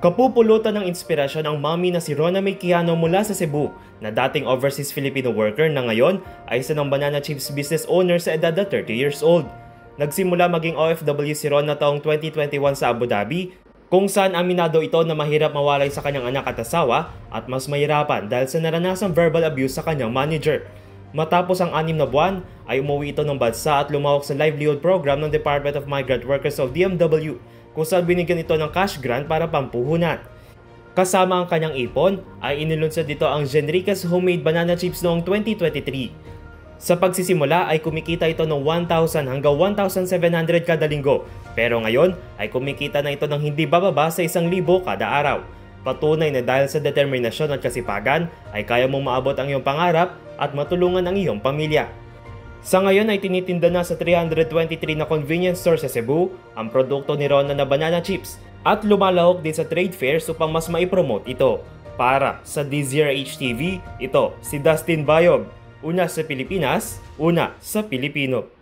Kapupulutan ng inspirasyon ang mommy na si Rona May Quijano mula sa Cebu na dating overseas Filipino worker na ngayon ay isa ng banana chips business owner sa edad na 30 years old. Nagsimula maging OFW si Rona taong 2021 sa Abu Dhabi kung saan aminado ito na mahirap mawalay sa kanyang anak at asawa at mas mahirapan dahil sa naranasang verbal abuse sa kanyang manager. Matapos ang 6 na buwan ay umuwi ito ng bansa at lumawak sa livelihood program ng Department of Migrant Workers of DMW kung saan binigyan ito ng cash grant para pampuhunan. Kasama ang kanyang ipon ay inilunsad dito ang Genricas Homemade Banana Chips noong 2023. Sa pagsisimula ay kumikita ito ng 1,000 hanggang 1,700 kada linggo, pero ngayon ay kumikita na ito ng hindi bababa sa 1,000 kada araw. Patunay na dahil sa determinasyon at kasipagan ay kaya mong maabot ang iyong pangarap at matulungan ang iyong pamilya. Sa ngayon ay tinitinda na sa 323 na convenience store sa Cebu ang produkto ni Rona na banana chips at lumalahok din sa trade fairs upang mas maipromote ito. Para sa DZRH TV, ito si Dustin Bayog. Una sa Pilipinas, una sa Pilipino.